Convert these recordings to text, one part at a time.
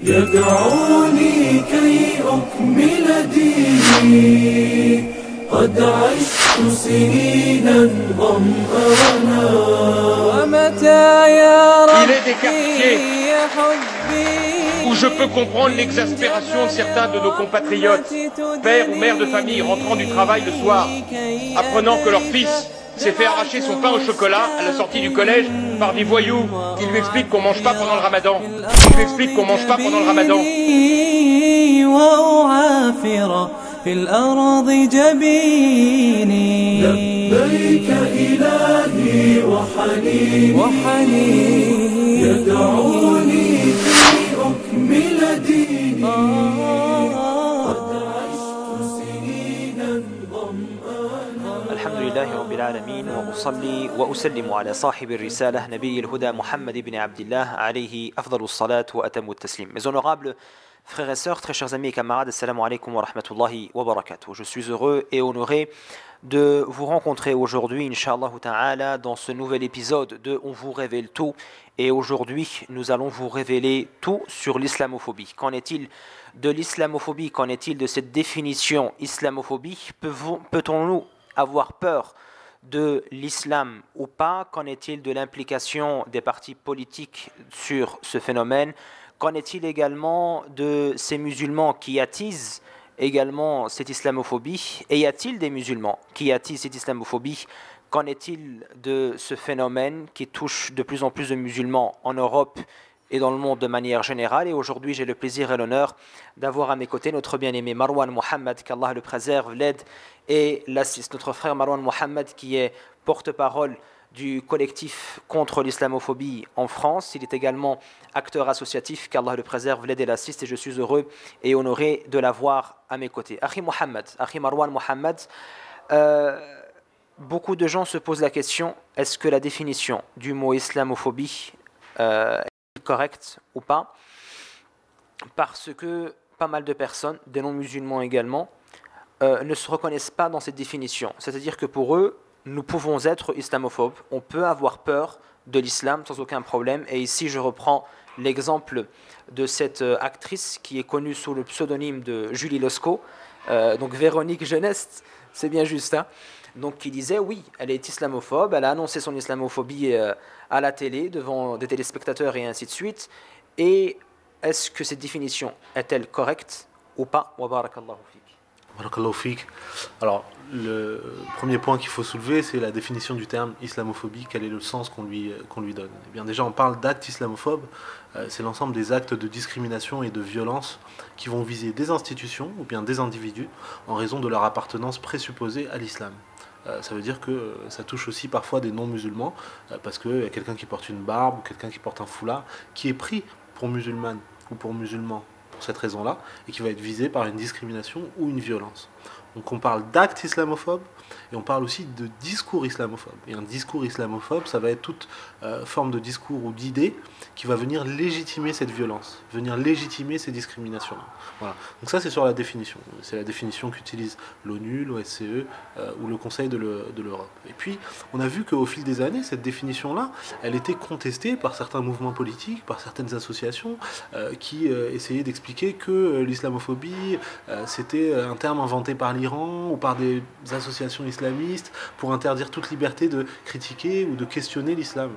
يدعوني كي أكمل ديني قد عشت سنينا ظمآنا ومتى يا ربي يا حبي où je peux comprendre l'exaspération de certains de nos compatriotes, pères ou mères de famille rentrant du travail le soir, apprenant que leur fils s'est fait arracher son pain au chocolat à la sortie du collège par des voyous qui lui expliquent qu'on mange pas pendant le ramadan. Qui lui expliquent qu'on mange pas pendant le ramadan. في الأرض جبيني لبيك إلهي وحنيني يدعوني كي أكمل ديني قد عشت سنينا ظمآنا. الحمد لله رب العالمين وأصلي وأسلم على صاحب الرسالة نبي الهدى محمد بن عبد الله عليه أفضل الصلاة وأتم التسليم. Mes honorables frères et sœurs, très chers amis et camarades, assalamu alaikum wa rahmatullahi wa barakatuh. Je suis heureux et honoré de vous rencontrer aujourd'hui, Inch'Allah ta'ala, dans ce nouvel épisode de On vous révèle tout. Et aujourd'hui, nous allons vous révéler tout sur l'islamophobie. Qu'en est-il de l'islamophobie? Qu'en est-il de cette définition islamophobie? Peut-on avoir peur de l'islam ou pas? Qu'en est-il de l'implication des partis politiques sur ce phénomène? Qu'en est-il également de ces musulmans qui attisent également cette islamophobie? Et y a-t-il des musulmans qui attisent cette islamophobie? Qu'en est-il de ce phénomène qui touche de plus en plus de musulmans en Europe et dans le monde de manière générale? Et aujourd'hui, j'ai le plaisir et l'honneur d'avoir à mes côtés notre bien-aimé Marwan Mohammed, qu'Allah le préserve, l'aide et l'assiste. Notre frère Marwan Mohammed qui est porte-parole du collectif contre l'islamophobie en France. Il est également acteur associatif, qu'Allah le préserve, l'aide et l'assiste, et je suis heureux et honoré de l'avoir à mes côtés. Akhi Mohammed, Akhi Marwan Mohammed, beaucoup de gens se posent la question, est-ce que la définition du mot islamophobie est correcte ou pas? Parce que pas mal de personnes, des non-musulmans également, ne se reconnaissent pas dans cette définition. C'est-à-dire que pour eux, nous pouvons être islamophobes, on peut avoir peur de l'islam sans aucun problème. Et ici, je reprends l'exemple de cette actrice qui est connue sous le pseudonyme de Julie Lescaut, donc Véronique Jeunesse, c'est bien juste, hein, donc qui disait oui, elle est islamophobe, elle a annoncé son islamophobie à la télé, devant des téléspectateurs et ainsi de suite. Et est-ce que cette définition est-elle correcte ou pas? Wa barakallahu fik. Barakallahu fik. Alors, le premier point qu'il faut soulever, c'est la définition du terme islamophobie. Quel est le sens qu'on lui donne? Eh bien, déjà, on parle d'actes islamophobes. C'est l'ensemble des actes de discrimination et de violence qui vont viser des institutions ou bien des individus en raison de leur appartenance présupposée à l'islam. Ça veut dire que ça touche aussi parfois des non-musulmans, parce qu'il y a quelqu'un qui porte une barbe ou quelqu'un qui porte un foulard, qui est pris pour musulmane ou pour musulman pour cette raison-là, et qui va être visé par une discrimination ou une violence. Donc on parle d'actes islamophobes, et on parle aussi de discours islamophobes. Et un discours islamophobe, ça va être toute forme de discours ou d'idée qui va venir légitimer cette violence, venir légitimer ces discriminations-là. Voilà. Donc ça, c'est sur la définition. C'est la définition qu'utilise l'ONU, l'OSCE ou le Conseil de l'Europe. Et puis, on a vu qu'au fil des années, cette définition-là, elle était contestée par certains mouvements politiques, par certaines associations qui essayaient d'expliquer que l'islamophobie, c'était un terme inventé par l'Iran ou par des associations islamistes pour interdire toute liberté de critiquer ou de questionner l'islam.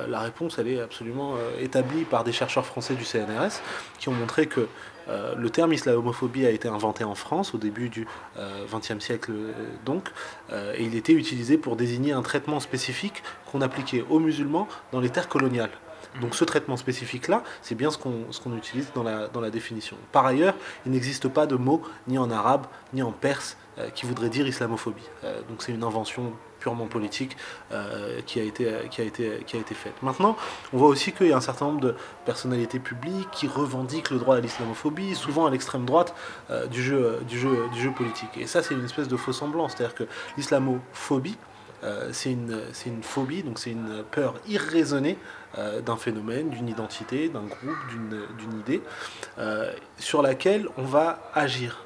La réponse, elle est absolument établie par des chercheurs français du CNRS qui ont montré que le terme islamophobie a été inventé en France au début du XXe siècle et il était utilisé pour désigner un traitement spécifique qu'on appliquait aux musulmans dans les terres coloniales. Donc ce traitement spécifique-là, c'est bien ce qu'on utilise dans la définition. Par ailleurs, il n'existe pas de mot, ni en arabe, ni en perse, qui voudrait dire islamophobie. Donc c'est une invention purement politique qui a été faite. Maintenant, on voit aussi qu'il y a un certain nombre de personnalités publiques qui revendiquent le droit à l'islamophobie, souvent à l'extrême droite du jeu politique. Et ça, c'est une espèce de faux semblant. C'est-à-dire que l'islamophobie, c'est une phobie, donc c'est une peur irraisonnée d'un phénomène, d'une identité, d'un groupe, d'une idée, sur laquelle on va agir,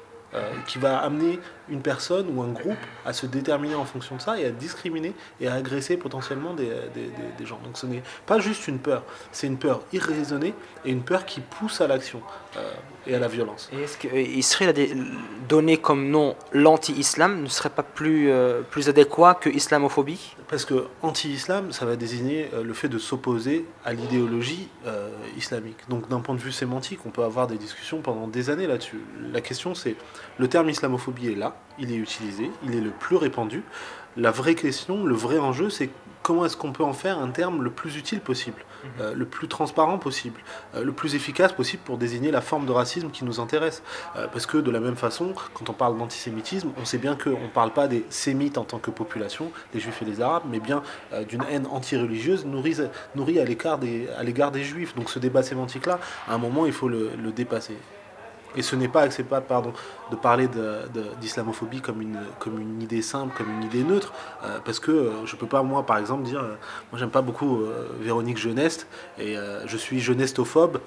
qui va amener une personne ou un groupe à se déterminer en fonction de ça et à discriminer et à agresser potentiellement des gens. Donc ce n'est pas juste une peur, c'est une peur irraisonnée et une peur qui pousse à l'action et à la violence. Et est-ce qu'il serait donné comme nom l'anti-islam ne serait pas plus adéquat que islamophobie? Parce que anti-islam, ça va désigner le fait de s'opposer à l'idéologie islamique. Donc d'un point de vue sémantique, on peut avoir des discussions pendant des années là-dessus. La question c'est, le terme islamophobie est là, il est utilisé, il est le plus répandu. La vraie question, le vrai enjeu, c'est comment est-ce qu'on peut en faire un terme le plus utile possible, le plus transparent possible, le plus efficace possible pour désigner la forme de racisme qui nous intéresse. Parce que de la même façon, quand on parle d'antisémitisme, on sait bien qu'on ne parle pas des sémites en tant que population, les juifs et les arabes, mais bien d'une haine anti-religieuse nourrie à l'égard des juifs. Donc ce débat sémantique-là, à un moment, il faut le dépasser. Et ce n'est pas acceptable de parler d'islamophobie comme une idée simple, comme une idée neutre, parce que je ne peux pas, moi, par exemple, dire moi, j'aime pas beaucoup Véronique Jeuneste, et je suis jeunestophobe,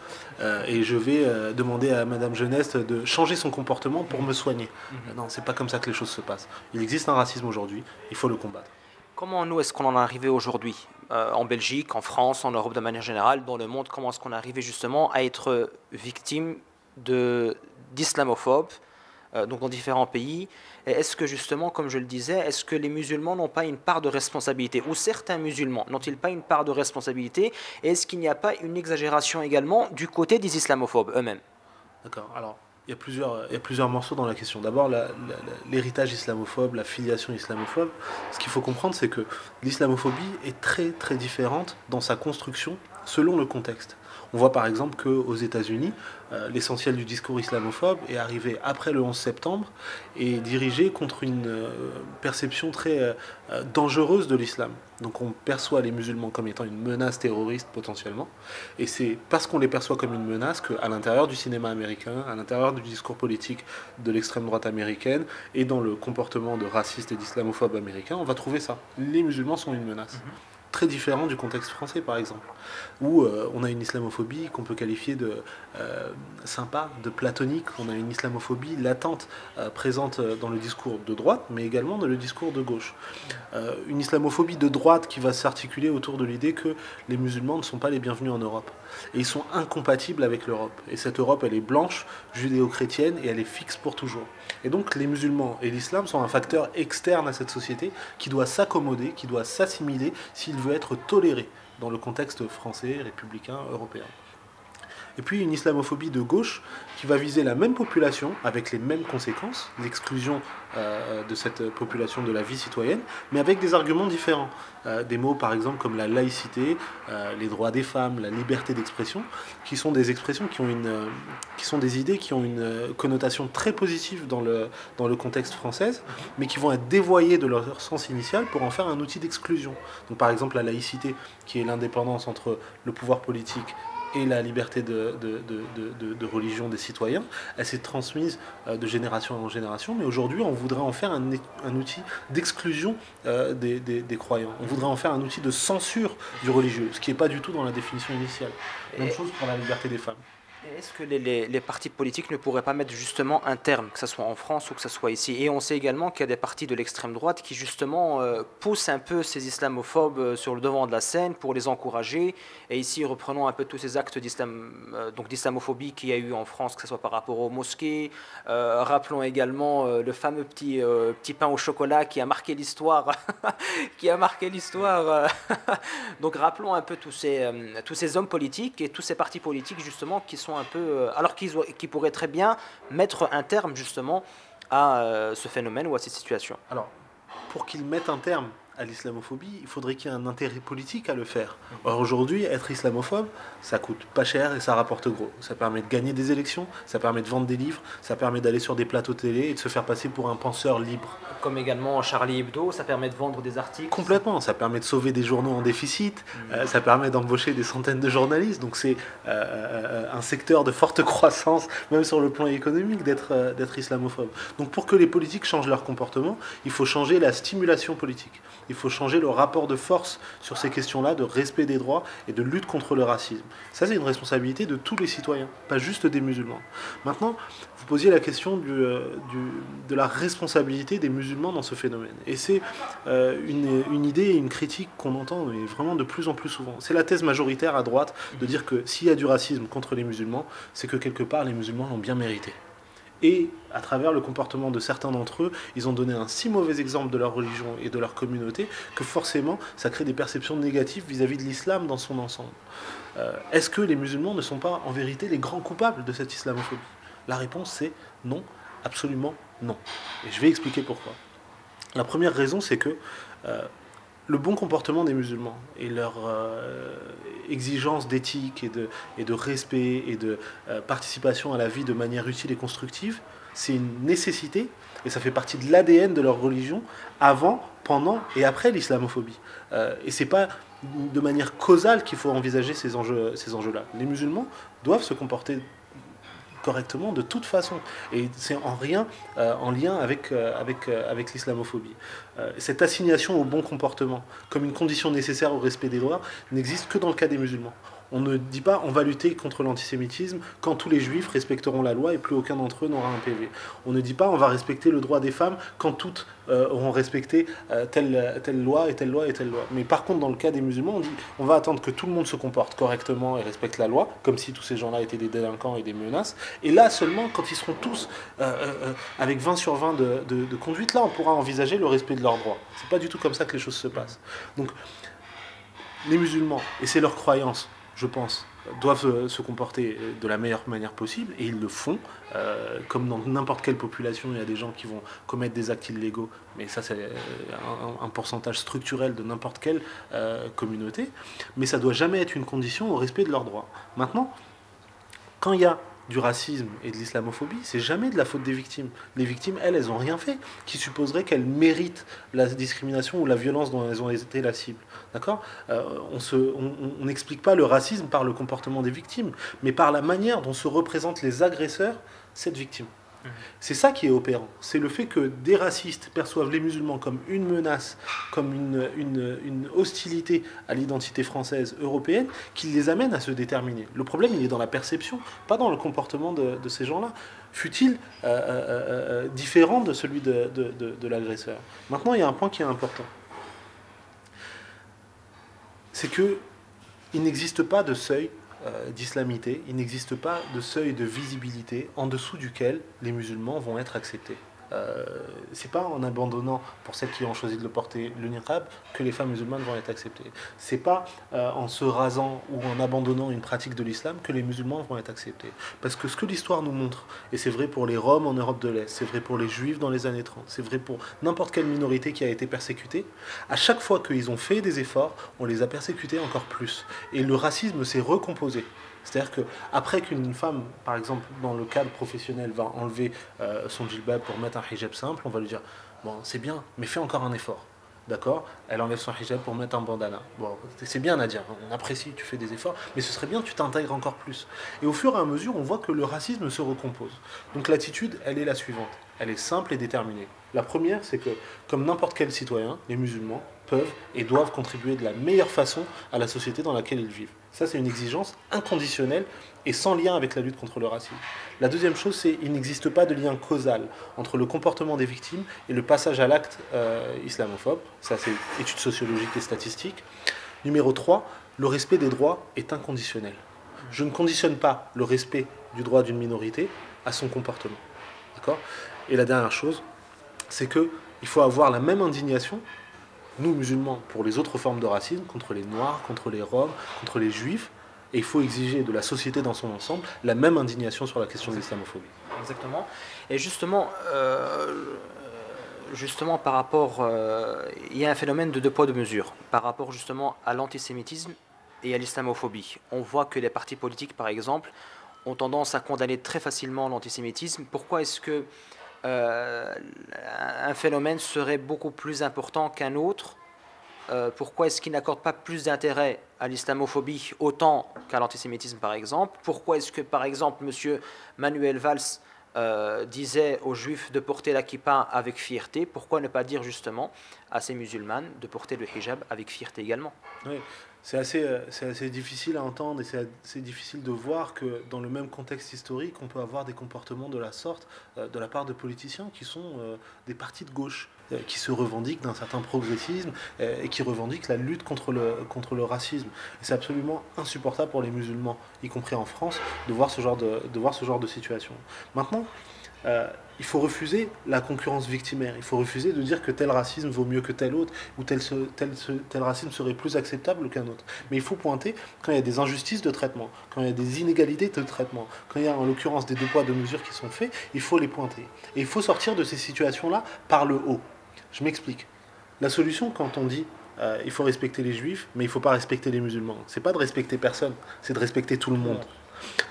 et je vais demander à Madame Jeuneste de changer son comportement pour me soigner. Non, c'est pas comme ça que les choses se passent. Il existe un racisme aujourd'hui, il faut le combattre. Comment nous est-ce qu'on en est arrivé aujourd'hui en Belgique, en France, en Europe de manière générale, dans le monde, comment est-ce qu'on est arrivé justement à être victime d'islamophobes donc dans différents pays? Et est-ce que justement, comme je le disais, est-ce que les musulmans n'ont pas une part de responsabilité, ou certains musulmans n'ont-ils pas une part de responsabilité? Et est-ce qu'il n'y a pas une exagération également du côté des islamophobes eux-mêmes? D'accord, alors il y a plusieurs morceaux dans la question. D'abord, l'héritage islamophobe, la filiation islamophobe. Ce qu'il faut comprendre, c'est que l'islamophobie est très très différente dans sa construction selon le contexte. On voit par exemple qu'aux États-Unis, l'essentiel du discours islamophobe est arrivé après le 11 septembre et dirigé contre une perception très dangereuse de l'islam. Donc on perçoit les musulmans comme étant une menace terroriste potentiellement, et c'est parce qu'on les perçoit comme une menace qu'à l'intérieur du cinéma américain, à l'intérieur du discours politique de l'extrême droite américaine et dans le comportement de racistes et d'islamophobes américains, on va trouver ça. Les musulmans sont une menace. Très différent du contexte français par exemple, où on a une islamophobie qu'on peut qualifier de sympa, de platonique. On a une islamophobie latente, présente dans le discours de droite, mais également dans le discours de gauche. Une islamophobie de droite qui va s'articuler autour de l'idée que les musulmans ne sont pas les bienvenus en Europe. Et ils sont incompatibles avec l'Europe. Et cette Europe, elle est blanche, judéo-chrétienne, et elle est fixe pour toujours. Et donc les musulmans et l'islam sont un facteur externe à cette société qui doit s'accommoder, qui doit s'assimiler s'il veut être toléré dans le contexte français, républicain, européen. Et puis une islamophobie de gauche qui va viser la même population avec les mêmes conséquences, l'exclusion de cette population de la vie citoyenne, mais avec des arguments différents. Des mots par exemple comme la laïcité, les droits des femmes, la liberté d'expression, qui sont des expressions qui sont des idées qui ont une connotation très positive dans le contexte français, mais qui vont être dévoyées de leur sens initial pour en faire un outil d'exclusion. Donc par exemple la laïcité, qui est l'indépendance entre le pouvoir politique et la liberté de religion des citoyens, elle s'est transmise de génération en génération, mais aujourd'hui on voudrait en faire un outil d'exclusion des croyants. On voudrait en faire un outil de censure du religieux, ce qui n'est pas du tout dans la définition initiale. Même chose pour la liberté des femmes. Est-ce que les partis politiques ne pourraient pas mettre justement un terme, que ce soit en France ou que ce soit ici? Et on sait également qu'il y a des partis de l'extrême droite qui justement poussent un peu ces islamophobes sur le devant de la scène pour les encourager. Et ici, reprenons un peu tous ces actes d'islamophobie qu'il y a eu en France, que ce soit par rapport aux mosquées. Rappelons également le fameux petit pain au chocolat qui a marqué l'histoire. Donc rappelons un peu tous ces hommes politiques et tous ces partis politiques justement qui sont un peu, alors qu'ils pourraient très bien mettre un terme justement à ce phénomène ou à cette situation. Alors, pour qu'ils mettent un terme à l'islamophobie, il faudrait qu'il y ait un intérêt politique à le faire. Or aujourd'hui, être islamophobe, ça coûte pas cher et ça rapporte gros. Ça permet de gagner des élections, ça permet de vendre des livres, ça permet d'aller sur des plateaux télé et de se faire passer pour un penseur libre. Comme également Charlie Hebdo, ça permet de vendre des articles. Complètement, ça permet de sauver des journaux en déficit, ça permet d'embaucher des centaines de journalistes, donc c'est un secteur de forte croissance, même sur le plan économique, d'être islamophobe. Donc pour que les politiques changent leur comportement, il faut changer la stimulation politique. il faut changer le rapport de force sur ces questions-là de respect des droits et de lutte contre le racisme. Ça, c'est une responsabilité de tous les citoyens, pas juste des musulmans. Maintenant, vous posiez la question de la responsabilité des musulmans dans ce phénomène. Et c'est une idée et une critique qu'on entend mais vraiment de plus en plus souvent. C'est la thèse majoritaire à droite de dire que s'il y a du racisme contre les musulmans, c'est que quelque part les musulmans l'ont bien mérité. Et à travers le comportement de certains d'entre eux, ils ont donné un si mauvais exemple de leur religion et de leur communauté que forcément ça crée des perceptions négatives vis-à-vis de l'islam dans son ensemble. Est-ce que les musulmans ne sont pas en vérité les grands coupables de cette islamophobie? La réponse c'est non, absolument non. Et je vais expliquer pourquoi. La première raison c'est que le bon comportement des musulmans et leur exigence d'éthique et de respect et de participation à la vie de manière utile et constructive, c'est une nécessité et ça fait partie de l'ADN de leur religion avant, pendant et après l'islamophobie. Et c'est pas de manière causale qu'il faut envisager ces enjeux-là. Les musulmans doivent se comporter correctement de toute façon. Et c'est en rien en lien avec l'islamophobie. Cette assignation au bon comportement comme une condition nécessaire au respect des droits n'existe que dans le cas des musulmans. On ne dit pas on va lutter contre l'antisémitisme quand tous les juifs respecteront la loi et plus aucun d'entre eux n'aura un PV. On ne dit pas on va respecter le droit des femmes quand toutes auront respecté telle loi et telle loi et telle loi. Mais par contre dans le cas des musulmans on dit on va attendre que tout le monde se comporte correctement et respecte la loi, comme si tous ces gens-là étaient des délinquants et des menaces. Et là seulement quand ils seront tous avec 20 sur 20 de conduite, là on pourra envisager le respect de leurs droits. C'est pas du tout comme ça que les choses se passent. Donc les musulmans, et c'est leur croyance, je pense, doivent se comporter de la meilleure manière possible, et ils le font. Comme dans n'importe quelle population, il y a des gens qui vont commettre des actes illégaux, mais ça c'est un pourcentage structurel de n'importe quelle communauté, mais ça ne doit jamais être une condition au respect de leurs droits. Maintenant, quand il y a du racisme et de l'islamophobie, c'est jamais de la faute des victimes. Les victimes, elles n'ont rien fait qui supposerait qu'elles méritent la discrimination ou la violence dont elles ont été la cible. D'accord ? On n'explique pas le racisme par le comportement des victimes, mais par la manière dont se représentent les agresseurs, cette victime. C'est ça qui est opérant. C'est le fait que des racistes perçoivent les musulmans comme une menace, comme une hostilité à l'identité française, européenne, qui les amène à se déterminer. Le problème, il est dans la perception, pas dans le comportement de ces gens-là. Fut-il différent de celui de l'agresseur. Maintenant, il y a un point qui est important. C'est qu'il n'existe pas de seuil d'islamité, il n'existe pas de seuil de visibilité en dessous duquel les musulmans vont être acceptés. C'est pas en abandonnant, pour celles qui ont choisi de le porter, le niqab, que les femmes musulmanes vont être acceptées. C'est pas en se rasant ou en abandonnant une pratique de l'islam que les musulmans vont être acceptés. Parce que ce que l'histoire nous montre, et c'est vrai pour les Roms en Europe de l'Est, c'est vrai pour les Juifs dans les années 30, c'est vrai pour n'importe quelle minorité qui a été persécutée, à chaque fois qu'ils ont fait des efforts, on les a persécutés encore plus. Et le racisme s'est recomposé. C'est-à-dire qu'après qu'une femme, par exemple, dans le cadre professionnel, va enlever son djilbab pour mettre un hijab simple, on va lui dire « Bon, c'est bien, mais fais encore un effort. » D'accord ? Elle enlève son hijab pour mettre un bandana. Bon, c'est bien Nadia, on apprécie, tu fais des efforts, mais ce serait bien que tu t'intègres encore plus. Et au fur et à mesure, on voit que le racisme se recompose. Donc l'attitude, elle est la suivante. Elle est simple et déterminée. La première, c'est que, comme n'importe quel citoyen, les musulmans peuvent et doivent contribuer de la meilleure façon à la société dans laquelle ils vivent. Ça, c'est une exigence inconditionnelle et sans lien avec la lutte contre le racisme. La deuxième chose, c'est qu'il n'existe pas de lien causal entre le comportement des victimes et le passage à l'acte islamophobe. Ça, c'est études sociologiques et statistiques. Numéro 3, le respect des droits est inconditionnel. Je ne conditionne pas le respect du droit d'une minorité à son comportement. D'accord ? Et la dernière chose, c'est qu'il faut avoir la même indignation, nous musulmans, pour les autres formes de racisme, contre les Noirs, contre les Roms, contre les Juifs, et il faut exiger de la société dans son ensemble la même indignation sur la question de l'islamophobie. Exactement. Et justement, par rapport, il y a un phénomène de deux poids deux mesures par rapport justement à l'antisémitisme et à l'islamophobie. On voit que les partis politiques, par exemple, ont tendance à condamner très facilement l'antisémitisme. Pourquoi est-ce que un phénomène serait beaucoup plus important qu'un autre? Pourquoi est-ce qu'ils n'accordent pas plus d'intérêt à l'islamophobie autant qu'à l'antisémitisme, par exemple? Pourquoi est-ce que, par exemple, M. Manuel Valls disait aux juifs de porter la kippa avec fierté, pourquoi ne pas dire justement à ces musulmanes de porter le hijab avec fierté également? Oui, c'est assez difficile à entendre et c'est assez difficile de voir que dans le même contexte historique, on peut avoir des comportements de la sorte de la part de politiciens qui sont des partis de gauche, qui se revendiquent d'un certain progressisme et qui revendiquent la lutte contre le racisme. Et c'est absolument insupportable pour les musulmans, y compris en France, de voir ce genre de situation. Maintenant, il faut refuser la concurrence victimaire. Il faut refuser de dire que tel racisme vaut mieux que tel autre ou tel racisme serait plus acceptable qu'un autre. Mais il faut pointer quand il y a des injustices de traitement, quand il y a des inégalités de traitement, quand il y a en l'occurrence des deux poids deux mesures qui sont faits, il faut les pointer. Et il faut sortir de ces situations-là par le haut. Je m'explique. La solution quand on dit il faut respecter les juifs, mais il ne faut pas respecter les musulmans, c'est pas de respecter personne, c'est de respecter tout le monde.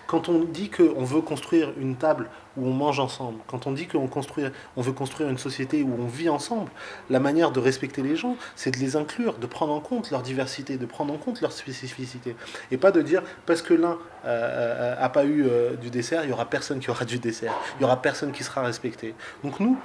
Quand on dit qu'on veut construire une table où on mange ensemble, quand on dit qu'on veut construire une société où on vit ensemble, la manière de respecter les gens, c'est de les inclure, de prendre en compte leur diversité, de prendre en compte leur spécificité. Et pas de dire, parce que l'un n'a pas eu du dessert, il n'y aura personne qui aura du dessert, il n'y aura personne qui sera respecté. Donc nous,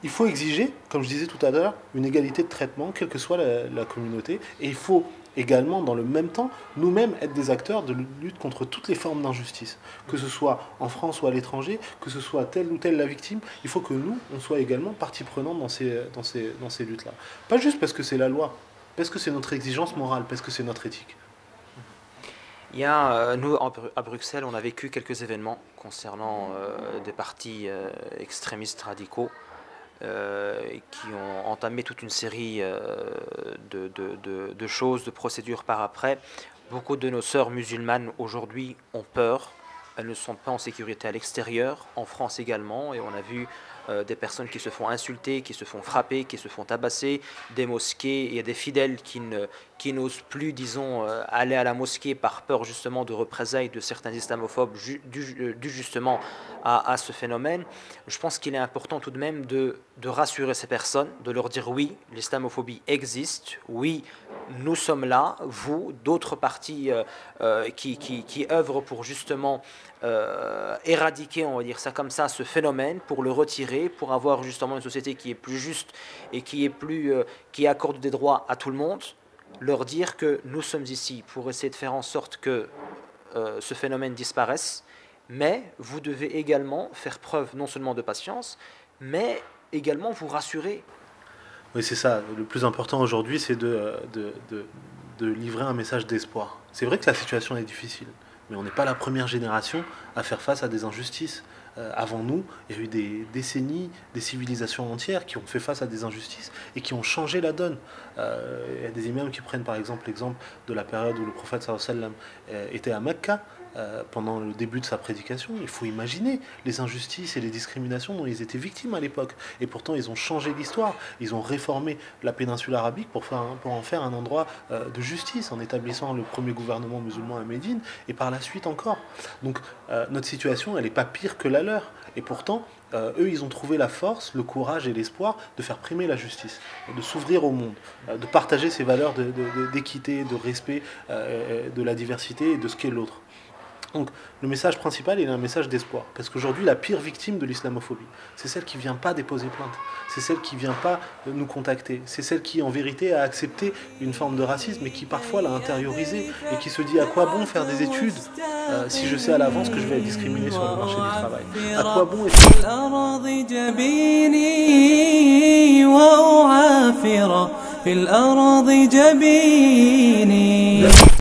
il faut exiger, comme je disais tout à l'heure, une égalité de traitement, quelle que soit la communauté, et il faut également, dans le même temps, nous-mêmes être des acteurs de lutte contre toutes les formes d'injustice. Que ce soit en France ou à l'étranger, que ce soit telle ou telle la victime, il faut que nous, on soit également partie prenante dans ces luttes-là. Pas juste parce que c'est la loi, parce que c'est notre exigence morale, parce que c'est notre éthique. Il y a, nous, à Bruxelles, on a vécu quelques événements concernant des partis extrémistes radicaux qui ont entamé toute une série de choses, de procédures par après. Beaucoup de nos sœurs musulmanes aujourd'hui ont peur, elles ne sont pas en sécurité à l'extérieur, en France également, et on a vu des personnes qui se font insulter, qui se font frapper, qui se font tabasser, des mosquées et des fidèles qui n'osent plus, disons, aller à la mosquée par peur justement de représailles de certains islamophobes dû justement à ce phénomène. Je pense qu'il est important tout de même de rassurer ces personnes, de leur dire oui, l'islamophobie existe, oui, nous sommes là, vous, d'autres partis qui œuvrent pour justement éradiquer, on va dire ça comme ça, ce phénomène, pour le retirer, pour avoir justement une société qui est plus juste et qui accorde des droits à tout le monde, leur dire que nous sommes ici pour essayer de faire en sorte que ce phénomène disparaisse, mais vous devez également faire preuve non seulement de patience, mais également vous rassurer. Oui, c'est ça. Le plus important aujourd'hui, c'est de livrer un message d'espoir. C'est vrai que la situation est difficile, mais on n'est pas la première génération à faire face à des injustices. Avant nous, il y a eu des décennies, des civilisations entières qui ont fait face à des injustices et qui ont changé la donne. Il y a des imams qui prennent par exemple l'exemple de la période où le prophète sallallahu alayhi wa sallam était à Mecca pendant le début de sa prédication. Il faut imaginer les injustices et les discriminations dont ils étaient victimes à l'époque. Et pourtant, ils ont changé l'histoire. Ils ont réformé la péninsule arabique pour en faire un endroit de justice, en établissant le premier gouvernement musulman à Médine, et par la suite encore. Donc, notre situation, elle n'est pas pire que la leur. Et pourtant, eux, ils ont trouvé la force, le courage et l'espoir de faire primer la justice, de s'ouvrir au monde, de partager ces valeurs d'équité, de respect, de la diversité et de ce qu'est l'autre. Donc le message principal est un message d'espoir, parce qu'aujourd'hui la pire victime de l'islamophobie, c'est celle qui ne vient pas déposer plainte, c'est celle qui ne vient pas nous contacter, c'est celle qui en vérité a accepté une forme de racisme et qui parfois l'a intériorisé et qui se dit à quoi bon faire des études si je sais à l'avance que je vais être discriminé sur le marché du travail. À quoi bon